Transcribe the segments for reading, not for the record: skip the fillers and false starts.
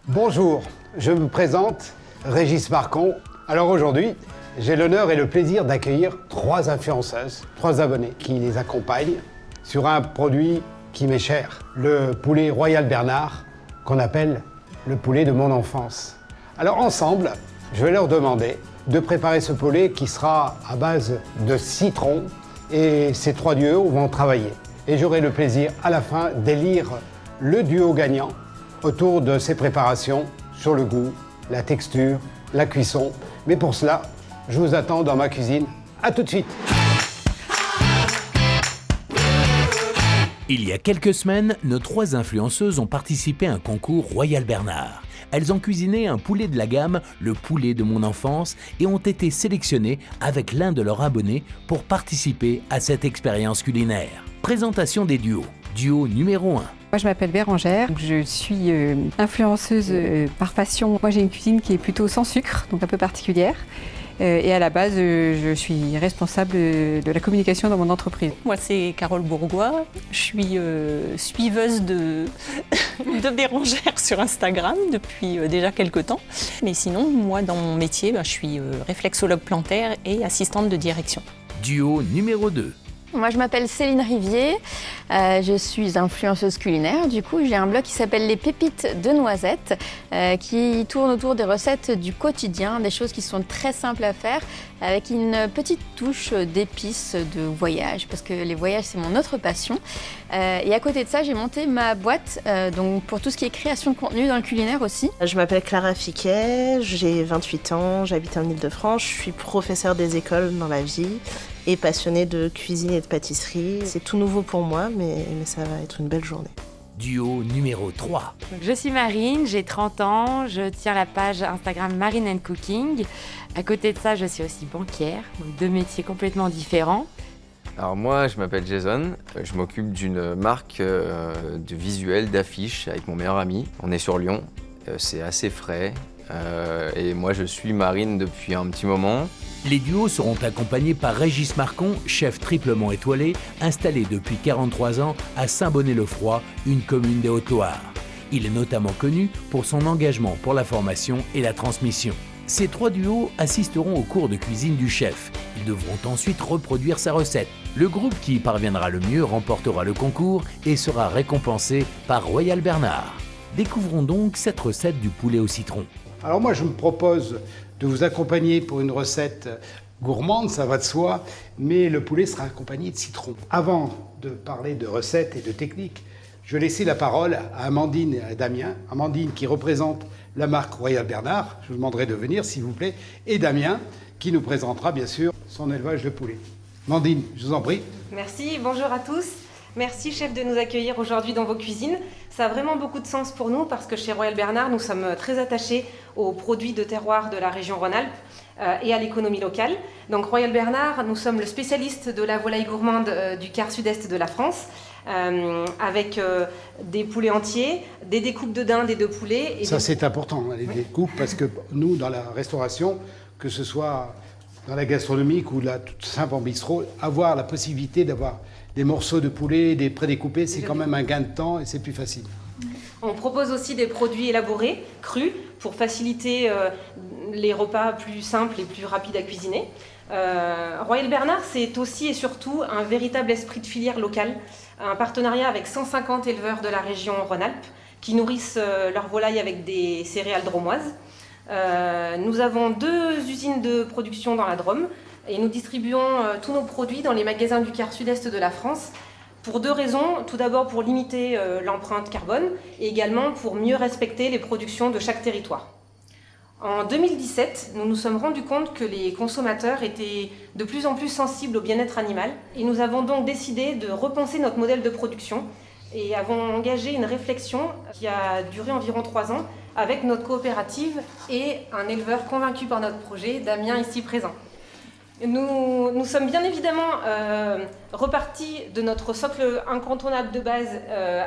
Bonjour, je me présente, Régis Marcon. Alors aujourd'hui, j'ai l'honneur et le plaisir d'accueillir 3 influenceuses, 3 abonnés qui les accompagnent sur un produit qui m'est cher, le poulet Royal Bernard, qu'on appelle le poulet de mon enfance. Alors ensemble, je vais leur demander de préparer ce poulet qui sera à base de citron et ces 3 duos vont travailler. Et j'aurai le plaisir à la fin d'élire le duo gagnant autour de ces préparations sur le goût, la texture, la cuisson. Mais pour cela, je vous attends dans ma cuisine. À tout de suite. Il y a quelques semaines, nos 3 influenceuses ont participé à un concours Royal Bernard. Elles ont cuisiné un poulet de la gamme, le poulet de mon enfance, et ont été sélectionnées avec l'un de leurs abonnés pour participer à cette expérience culinaire. Présentation des duos. Duo numéro 1. Moi, je m'appelle Bérangère, je suis influenceuse par passion. Moi, j'ai une cuisine qui est plutôt sans sucre, donc un peu particulière. Et à la base, je suis responsable de la communication dans mon entreprise. Moi, c'est Carole Bourgois. Je suis suiveuse de Bérangère sur Instagram depuis déjà quelques temps. Mais sinon, moi, dans mon métier, je suis réflexologue plantaire et assistante de direction. Duo numéro 2. Moi, je m'appelle Céline Rivier, je suis influenceuse culinaire. Du coup, j'ai un blog qui s'appelle Les Pépites de Noisettes, qui tourne autour des recettes du quotidien, des choses qui sont très simples à faire, avec une petite touche d'épices de voyage, parce que les voyages, c'est mon autre passion. Et à côté de ça, j'ai monté ma boîte donc pour tout ce qui est création de contenu dans le culinaire aussi. Je m'appelle Clara Fiquet, j'ai 28 ans, j'habite en Île-de-France, je suis professeure des écoles dans la vie et passionnée de cuisine et de pâtisserie. C'est tout nouveau pour moi, mais ça va être une belle journée. Duo numéro 3. Donc, je suis Marine, j'ai 30 ans, je tiens la page Instagram Marine & Cooking. À côté de ça, je suis aussi banquière, donc 2 métiers complètement différents. Alors moi, je m'appelle Jason, je m'occupe d'une marque de visuel, d'affiches avec mon meilleur ami. On est sur Lyon, c'est assez frais et moi je suis Marine depuis un petit moment. Les duos seront accompagnés par Régis Marcon, chef triplement étoilé, installé depuis 43 ans à Saint-Bonnet-le-Froid, une commune des Hautes-Loire. Il est notamment connu pour son engagement pour la formation et la transmission. Ces 3 duos assisteront au cours de cuisine du chef. Ils devront ensuite reproduire sa recette. Le groupe qui y parviendra le mieux remportera le concours et sera récompensé par Royal Bernard. Découvrons donc cette recette du poulet au citron. Alors moi, je me propose de vous accompagner pour une recette gourmande, ça va de soi, mais le poulet sera accompagné de citron. Avant de parler de recettes et de techniques, je vais laisser la parole à Amandine et à Damien. Amandine qui représente la marque Royal Bernard, je vous demanderai de venir s'il vous plaît, et Damien qui nous présentera bien sûr son élevage de poulet. Amandine, je vous en prie. Merci, bonjour à tous. Merci chef de nous accueillir aujourd'hui dans vos cuisines. Ça a vraiment beaucoup de sens pour nous parce que chez Royal Bernard, nous sommes très attachés aux produits de terroir de la région Rhône-Alpes et à l'économie locale. Donc Royal Bernard, nous sommes le spécialiste de la volaille gourmande du quart sud-est de la France avec des poulets entiers, des découpes de dinde et de poulet. Ça c'est important, les découpes, parce que nous dans la restauration, que ce soit dans la gastronomique ou là, tout simple en bistrot, avoir la possibilité d'avoir des morceaux de poulet, des prédécoupés, c'est quand même un gain de temps et c'est plus facile. On propose aussi des produits élaborés, crus, pour faciliter les repas plus simples et plus rapides à cuisiner. Royal Bernard, c'est aussi et surtout un véritable esprit de filière locale, un partenariat avec 150 éleveurs de la région Rhône-Alpes qui nourrissent leurs volailles avec des céréales dromoises. Nous avons 2 usines de production dans la Drôme et nous distribuons tous nos produits dans les magasins du quart sud-est de la France pour 2 raisons. Tout d'abord pour limiter l'empreinte carbone et également pour mieux respecter les productions de chaque territoire. En 2017, nous nous sommes rendus compte que les consommateurs étaient de plus en plus sensibles au bien-être animal et nous avons donc décidé de repenser notre modèle de production et avons engagé une réflexion qui a duré environ 3 ans avec notre coopérative et un éleveur convaincu par notre projet, Damien ici présent. Nous sommes bien évidemment repartis de notre socle incontournable de base,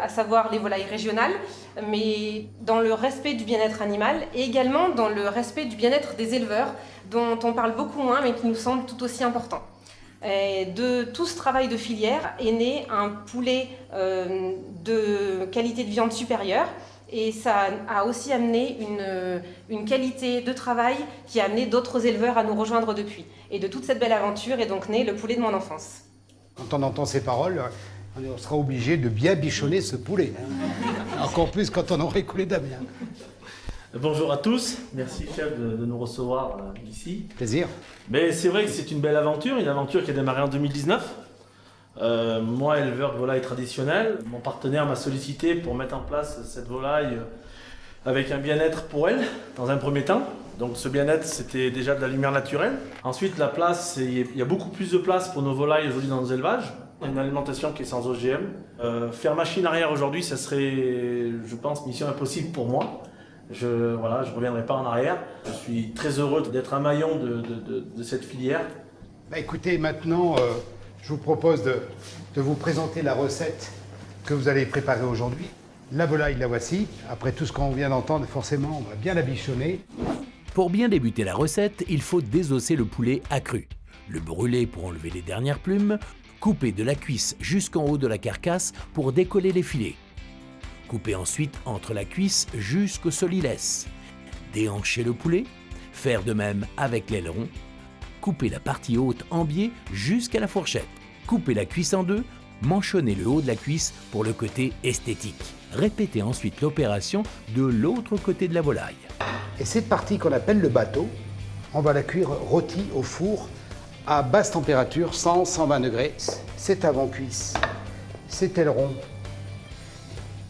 à savoir les volailles régionales, mais dans le respect du bien-être animal et également dans le respect du bien-être des éleveurs, dont on parle beaucoup moins mais qui nous semble tout aussi important. Et de tout ce travail de filière est né un poulet de qualité de viande supérieure Et ça a aussi amené une qualité de travail qui a amené d'autres éleveurs à nous rejoindre depuis. Et de toute cette belle aventure est donc né le poulet de mon enfance. Quand on entend ces paroles, on sera obligé de bien bichonner ce poulet. Hein. Encore plus quand on aura écoulé Damien. Bonjour à tous, merci chef de nous recevoir ici. Plaisir. Mais c'est vrai que c'est une belle aventure, une aventure qui a démarré en 2019. Moi, éleveur de volaille traditionnel, mon partenaire m'a sollicité pour mettre en place cette volaille avec un bien-être pour elle, dans un premier temps. Donc ce bien-être, c'était déjà de la lumière naturelle. Ensuite, la place, il y a beaucoup plus de place pour nos volailles aujourd'hui dans nos élevages. Une alimentation qui est sans OGM. Faire machine arrière aujourd'hui, ça serait, je pense, mission impossible pour moi. Je ne reviendrai pas en arrière. Je suis très heureux d'être un maillon de cette filière. Bah écoutez, maintenant, je vous propose de vous présenter la recette que vous allez préparer aujourd'hui. La volaille, la voici. Après tout ce qu'on vient d'entendre, forcément, on va bien la bichonner. Pour bien débuter la recette, il faut désosser le poulet accru, le brûler pour enlever les dernières plumes, couper de la cuisse jusqu'en haut de la carcasse pour décoller les filets. Couper ensuite entre la cuisse jusqu'au solilès. Déhancher le poulet, faire de même avec l'aileron. Couper la partie haute en biais jusqu'à la fourchette. Couper la cuisse en deux, manchonner le haut de la cuisse pour le côté esthétique. Répétez ensuite l'opération de l'autre côté de la volaille. Et cette partie qu'on appelle le bateau, on va la cuire rôtie au four à basse température, 100-120 degrés. Cet avant-cuisse, cet aileron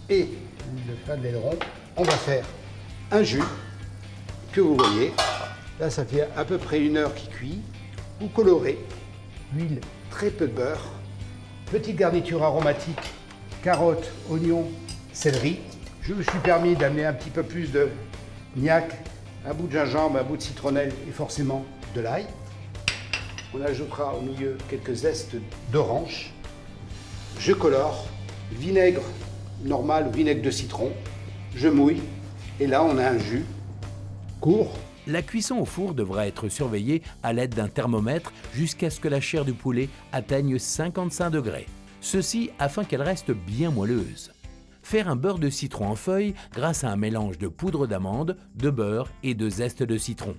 et le fin de l'aileron, on va faire un jus que vous voyez. Là, ça fait à peu près 1 heure qu'il cuit. Vous colorez, huile, très peu de beurre, petite garniture aromatique, carottes, oignons, céleri. Je me suis permis d'amener un petit peu plus de gnac, un bout de gingembre, un bout de citronnelle et forcément de l'ail. On ajoutera au milieu quelques zestes d'orange. Je colore, vinaigre normal ou vinaigre de citron. Je mouille et là on a un jus court. La cuisson au four devra être surveillée à l'aide d'un thermomètre jusqu'à ce que la chair du poulet atteigne 55 degrés. Ceci afin qu'elle reste bien moelleuse. Faire un beurre de citron en feuilles grâce à un mélange de poudre d'amande, de beurre et de zeste de citron.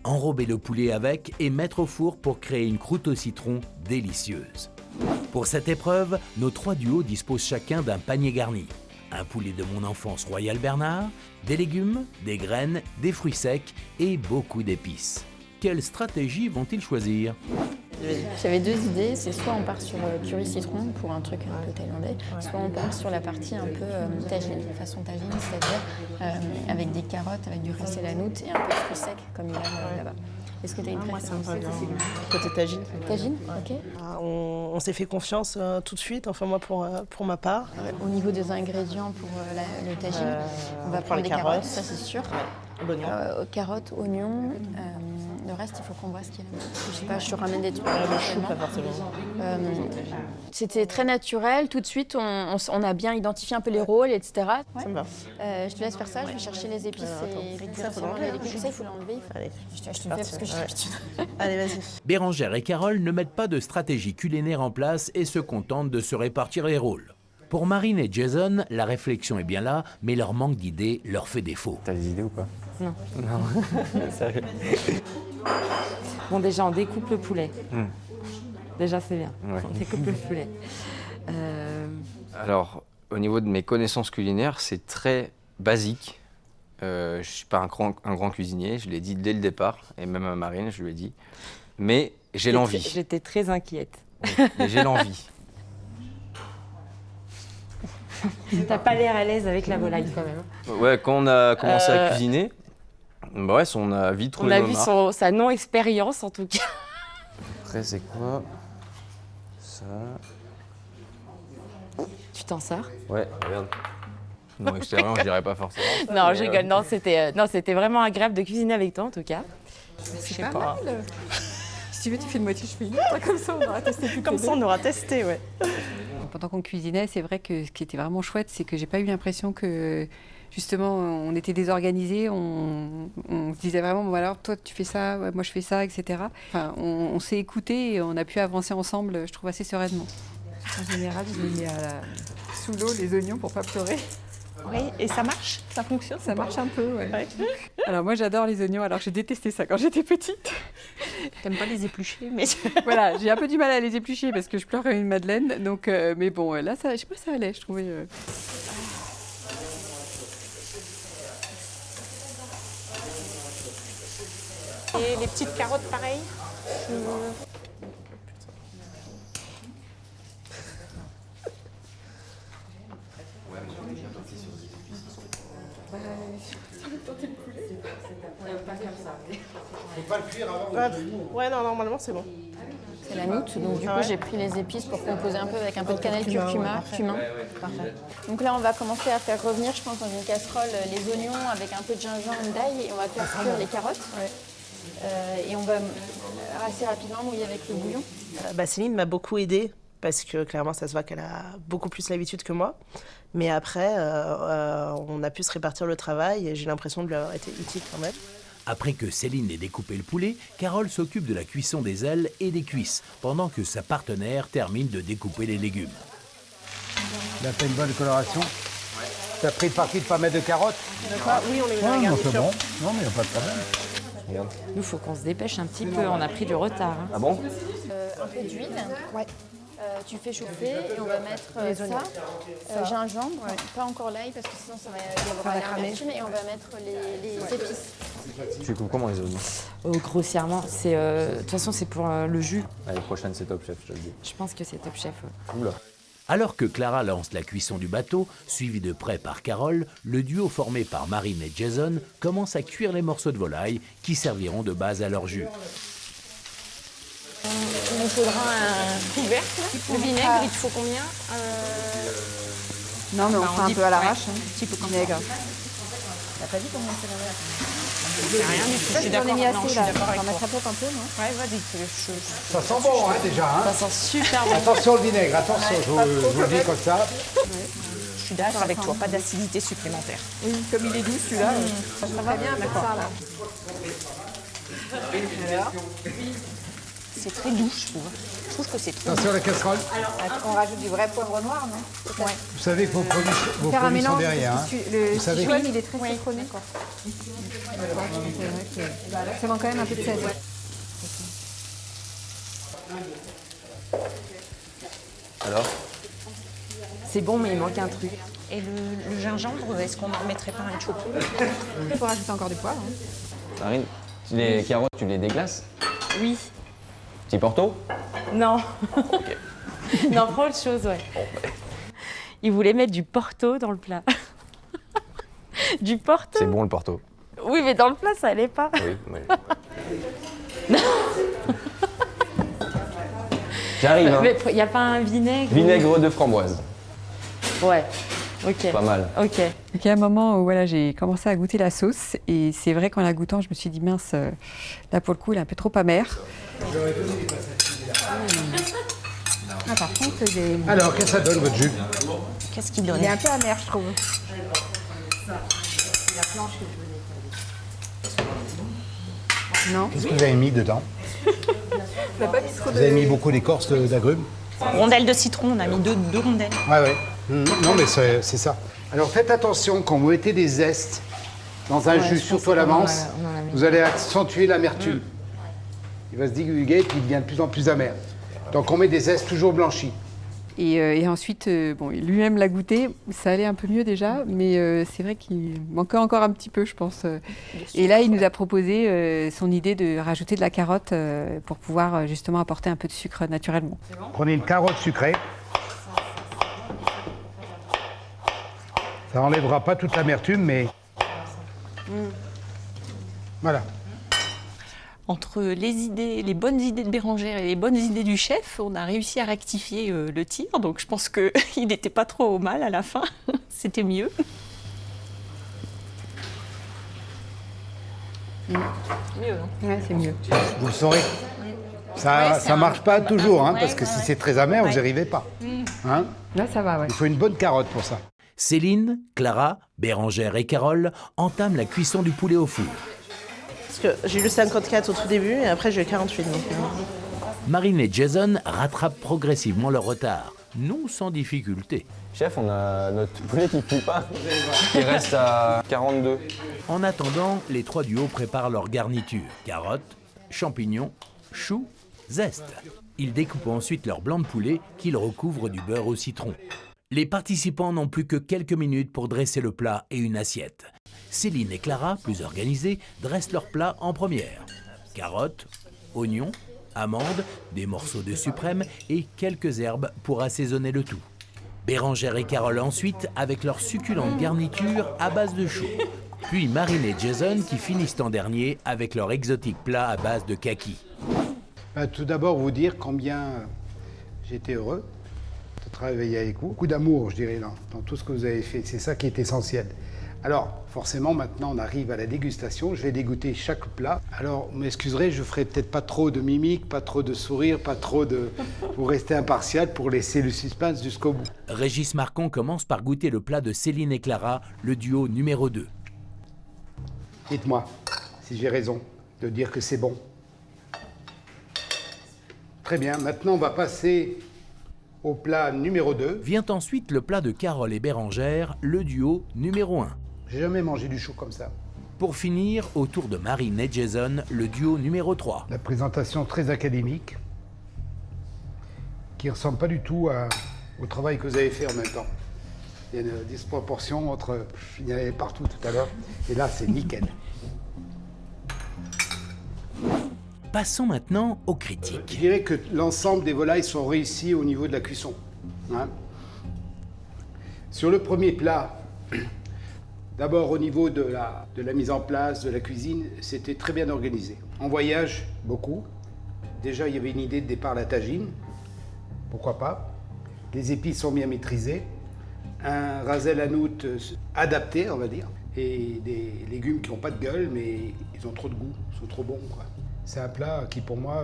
Enrober le poulet avec et mettre au four pour créer une croûte au citron délicieuse. Pour cette épreuve, nos 3 duos disposent chacun d'un panier garni. Un poulet de mon enfance Royal Bernard, des légumes, des graines, des fruits secs et beaucoup d'épices. Quelle stratégie vont-ils choisir ? J'avais 2 idées, c'est soit on part sur curry citron pour un truc un peu thaïlandais, soit on part sur la partie un peu tagine, façon tagine, c'est-à-dire avec des carottes, avec du ras el hanout et un peu de fruits secs comme il y a là-bas. Est-ce que tu as une préférence? Moi, ça me va bien. Côté tagine. Tagine, ok. On s'est fait confiance tout de suite, enfin moi pour ma part. Au niveau des ingrédients pour le tagine, on va prendre des carottes, ça c'est sûr. L'oignon. Carottes, oignons. Le reste, il faut qu'on voit ce qu'il y a. Je sais pas, je ramène des trucs. Le chou, pas forcément. C'était très naturel. Tout de suite, on a bien identifié un peu les rôles, etc. Ça me va. Je te laisse faire ça. Je vais chercher les épices. Ça, il faut l'enlever. Allez, je te le fais parce que j'ai l'habitude. Allez, vas-y. Bérengère et Carole ne mettent pas de stratégie culinaire en place et se contentent de se répartir les rôles. Pour Marine et Jason, la réflexion est bien là, mais leur manque d'idées leur fait défaut. T'as des idées ou pas? Non. Non. Sérieux? Bon, déjà, on découpe le poulet. Déjà, c'est bien. Ouais. On découpe le poulet. Alors, au niveau de mes connaissances culinaires, c'est très basique. Je ne suis pas un grand cuisinier, je l'ai dit dès le départ, et même à Marine, je lui ai dit. Mais j'ai l'envie. J'étais très inquiète. Mais j'ai l'envie. T'as pas l'air à l'aise avec la volaille quand même. Ouais, quand on a commencé à cuisiner, ouais, on a vite trouvé nos marques. On a vu sa non-expérience en tout cas. Après, c'est quoi ça? Tu t'en sors? Ouais, regarde. Non, expérience, je dirais pas forcément. Non, je rigole. Non, c'était vraiment agréable de cuisiner avec toi en tout cas. C'est pas mal. Si tu veux, tu fais une moitié, je fais une autre. Comme ça, on aura testé toutes Comme les ça, deux. on aura testé, ouais. Pendant qu'on cuisinait, c'est vrai que ce qui était vraiment chouette, c'est que j'ai pas eu l'impression que justement on était désorganisés. On se disait vraiment, bon alors toi tu fais ça, ouais, moi je fais ça, etc. Enfin, on s'est écoutés et on a pu avancer ensemble, je trouve assez sereinement. En général, je mets sous l'eau les oignons pour pas pleurer. Oui, et ça marche? Ça fonctionne? Ça marche un peu, ouais. Alors moi j'adore les oignons, alors j'ai détesté ça quand j'étais petite. T'aimes pas les éplucher, mais... Voilà, j'ai un peu du mal à les éplucher parce que je pleure comme une madeleine. Donc, mais bon, là, ça, je sais pas, ça allait, je trouvais. Et les petites carottes, pareil? Faut pas le cuire avant. Ouais, non, normalement c'est bon. C'est la noutre, donc du coup j'ai pris les épices pour composer un peu avec un peu de cannelle, curcuma. Parfait. Donc là on va commencer à faire revenir, je pense, dans une casserole les oignons avec un peu de gingembre, d'ail, et on va faire cuire les carottes. Et on va assez rapidement mouiller avec le bouillon. Céline m'a beaucoup aidée parce que clairement ça se voit qu'elle a beaucoup plus l'habitude que moi. Mais après, on a pu se répartir le travail et j'ai l'impression de lui avoir été utile quand même. Après que Céline ait découpé le poulet, Carole s'occupe de la cuisson des ailes et des cuisses, pendant que sa partenaire termine de découper les légumes. Là, t'as une bonne coloration. T'as pris le parti de pas mettre de carottes? Oui, on les met dans la garniture. C'est bon. Non, mais il n'y a pas de problème. Nous, il faut qu'on se dépêche un petit peu, on a pris du retard. Ah bon? Un peu d'huile. Tu fais chauffer et on va mettre ça, gingembre, pas encore l'ail parce que sinon ça va y avoir l'amertume, et on va mettre les épices. Tu coupes comment les oignons? Grossièrement, de toute façon, c'est pour le jus. L'année prochaine, c'est Top Chef, je te le dis. Je pense que c'est Top Chef. Oula. Alors que Clara lance la cuisson du bateau, suivi de près par Carole, le duo formé par Marine et Jason commence à cuire les morceaux de volaille qui serviront de base à leur jus. Il nous faudra un couvercle. Le vinaigre, il te faut combien? Non, mais on fait un peu à l'arrache. Un petit peu comme vinaigre. T'as pas dit combien c'est la verre? C'est rien du tout. Je suis J'en ai d'accord. mis Non, assez je suis là. d'accord On va avec mettre toi. peut-être un peu, non? Ouais, vas-y. Ça sent bon, hein, déjà. Hein. Ça sent super bon. Attention le vinaigre, attention, je vous le dis comme ça. Je suis d'accord avec toi. Pas d'acidité supplémentaire. Oui, comme il est doux celui-là. Ça va bien avec ça là. C'est très doux, je trouve. Je trouve que c'est trop. Attention à la casserole. On rajoute du vrai poivre noir, non? Vous savez que vos produits Faire un sont mélange, derrière. Hein. le Vous savez Sichuan, il est très citronné. Ça manque quand même un peu de sel. Alors? C'est bon, mais il manque un truc. Et le gingembre, est-ce qu'on ne mettrait pas un choco? Il faut rajouter encore du poivre. Marine, les carottes, tu les déglaces? Oui. Petit porto? Non. Non, prends autre chose, ouais. Il voulait mettre du porto dans le plat. Du porto? C'est bon le porto. Oui, mais dans le plat, ça allait pas. Oui, mais... J'arrive, hein. Mais il n'y a pas un vinaigre? Vinaigre de framboise. Ouais, ok. Pas mal. Ok. Il y a un moment où voilà, j'ai commencé à goûter la sauce et c'est vrai qu'en la goûtant, je me suis dit mince, là pour le coup, elle est un peu trop amère. Ah, par contre, Alors, qu'est-ce que ça donne votre jus? Qu'est-ce qu'il donne? il est un peu amer, je trouve. Non. Qu'est-ce que vous avez mis dedans? Vous avez mis beaucoup d'écorce d'agrumes? Rondelles de citron, on a mis deux rondelles. Ouais. Non, mais c'est ça. Alors, faites attention, quand vous mettez des zestes dans un jus, surtout à l'avance, vous allez accentuer l'amertume. Il va se diguer et puis il devient de plus en plus amer. Donc, on met des zestes toujours blanchis. Et ensuite, bon, lui-même l'a goûté, ça allait un peu mieux déjà, mais c'est vrai qu'il manquait encore un petit peu, je pense. Et là, il nous a proposé son idée de rajouter de la carotte pour pouvoir justement apporter un peu de sucre naturellement. Prenez une carotte sucrée. Ça n'enlèvera pas toute l'amertume, mais... Voilà. Entre les bonnes idées de Bérangère et les bonnes idées du chef, on a réussi à rectifier le tir. Donc je pense qu'il n'était pas trop au mal à la fin. C'était mieux. Mieux, non? Ouais, c'est mieux. Vous le saurez. Ça marche pas toujours, hein, parce que si c'est très amer, vous n'y arrivez pas. Hein? Là, ça va, ouais. Il faut une bonne carotte pour ça. Céline, Clara, Bérangère et Carole entament la cuisson du poulet au four. Parce que j'ai eu le 54 au tout début et après j'ai eu 48. Donc, Marine et Jason rattrapent progressivement leur retard. non sans difficulté. Chef, on a notre poulet qui cuit pas. Il reste à 42. En attendant, les 3 duos préparent leur garniture. Carottes, champignons, choux, zeste. Ils découpent ensuite leur blanc de poulet qu'ils recouvrent du beurre au citron. Les participants n'ont plus que quelques minutes pour dresser le plat et une assiette. Céline et Clara, plus organisées, dressent leur plat en première. Carottes, oignons, amandes, des morceaux de suprême et quelques herbes pour assaisonner le tout. Bérangère et Carole ensuite avec leur succulente garniture à base de choux. Puis Marine et Jason qui finissent en dernier avec leur exotique plat à base de kaki. Tout d'abord, vous dire combien j'étais heureux de travailler avec vous. Beaucoup d'amour, je dirais, dans tout ce que vous avez fait. C'est ça qui est essentiel. Alors, forcément, maintenant, on arrive à la dégustation. Je vais dégoûter chaque plat. Alors, vous m'excuserez, je ferai peut-être pas trop de mimiques, pas trop de sourires, pas trop de... Vous restez impartial pour laisser le suspense jusqu'au bout. Régis Marcon commence par goûter le plat de Céline et Clara, le duo numéro 2. Dites-moi si j'ai raison de dire que c'est bon. Très bien, maintenant on va passer au plat numéro 2. Vient ensuite le plat de Carole et Bérangère, le duo numéro 1. J'ai jamais mangé du chou comme ça. Pour finir, autour de Marine et Jason, le duo numéro 3. La présentation très académique, qui ne ressemble pas du tout au travail que vous avez fait en même temps. Il y a une disproportion entre... Il y en avait partout tout à l'heure, et là c'est nickel. Passons maintenant aux critiques. Je dirais que l'ensemble des volailles sont réussies au niveau de la cuisson. Hein. Sur le premier plat, d'abord au niveau de la mise en place, de la cuisine, c'était très bien organisé. En voyage, beaucoup. Déjà, il y avait une idée de départ, la tagine. Pourquoi pas. Les épices sont bien maîtrisées. Un ras el hanout adapté, on va dire. Et des légumes qui n'ont pas de gueule, mais ils ont trop de goût, ils sont trop bons, quoi. C'est un plat qui, pour moi,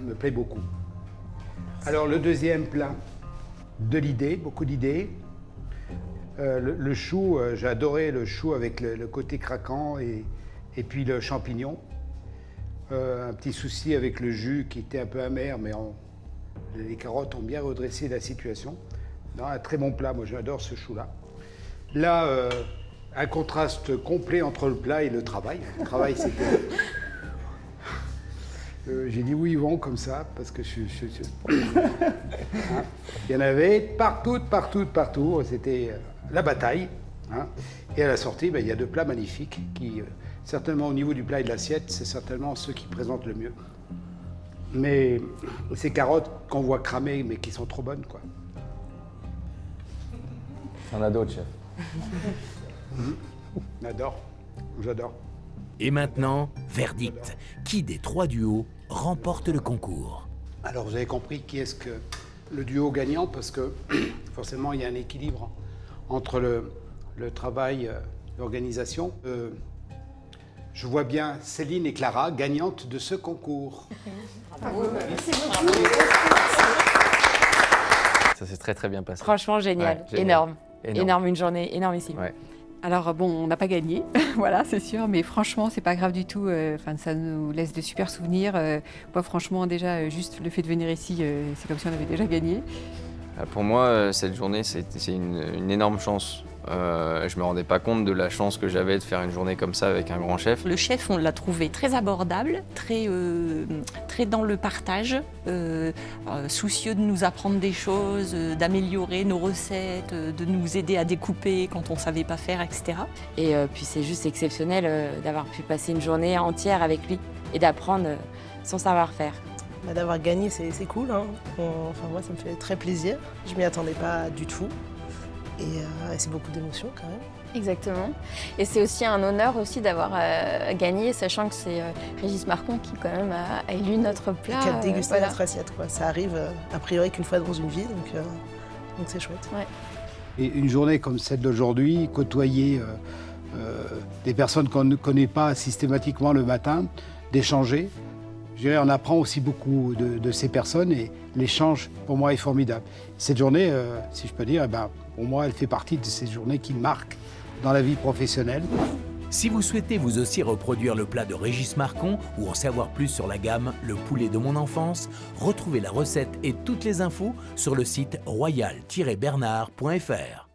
me plaît beaucoup. Alors, le deuxième plat, de l'idée, beaucoup d'idées. Le chou, j'ai adoré le chou avec le côté craquant et puis le champignon. Un petit souci avec le jus qui était un peu amer, mais les carottes ont bien redressé la situation. Non, un très bon plat, moi j'adore ce chou-là. Là, un contraste complet entre le plat et le travail. Le travail, c'était... j'ai dit oui, Yvon, comme ça, parce que hein. Il y en avait partout. C'était la bataille. Hein. Et à la sortie, il y a 2 plats magnifiques qui, certainement au niveau du plat et de l'assiette, c'est certainement ceux qui présentent le mieux. Mais ces carottes qu'on voit cramer, mais qui sont trop bonnes, quoi. Il y en a d'autres, chef. J'adore. Et maintenant, verdict. Qui des 3 duos remporte le concours? Alors, vous avez compris qui est-ce que le duo gagnant, parce que forcément, il y a un équilibre entre le travail d'organisation. Je vois bien Céline et Clara gagnantes de ce concours. Bravo. Merci beaucoup. Ça s'est très très bien passé. Franchement, génial. Ouais, Énorme. Énorme, une journée énormissime. Ouais. Alors bon, on n'a pas gagné, voilà, c'est sûr, mais franchement, c'est pas grave du tout. Ça nous laisse de super souvenirs. Moi, franchement, déjà, juste le fait de venir ici, c'est comme si on avait déjà gagné. Pour moi, cette journée, c'est une énorme chance. Je me rendais pas compte de la chance que j'avais de faire une journée comme ça avec un grand chef. Le chef, on l'a trouvé très abordable, très dans le partage, soucieux de nous apprendre des choses, d'améliorer nos recettes, de nous aider à découper quand on ne savait pas faire, etc. Et puis c'est juste exceptionnel d'avoir pu passer une journée entière avec lui et d'apprendre son savoir-faire. D'avoir gagné, c'est cool. Hein. Enfin, moi, ça me fait très plaisir. Je m'y attendais pas du tout. Et c'est beaucoup d'émotions quand même. Exactement. Et c'est aussi un honneur aussi d'avoir gagné, sachant que c'est Régis Marcon qui quand même a élu notre plat. Qui a dégusté notre assiette, quoi. Ça arrive a priori qu'une fois dans une vie, donc c'est chouette. Ouais. Et une journée comme celle d'aujourd'hui, côtoyer des personnes qu'on ne connaît pas systématiquement le matin, d'échanger. Je dirais, on apprend aussi beaucoup de ces personnes et l'échange, pour moi, est formidable. Cette journée, si je peux dire, pour moi, elle fait partie de ces journées qui marquent dans la vie professionnelle. Si vous souhaitez vous aussi reproduire le plat de Régis Marcon ou en savoir plus sur la gamme Le poulet de mon enfance, retrouvez la recette et toutes les infos sur le site royal-bernard.fr.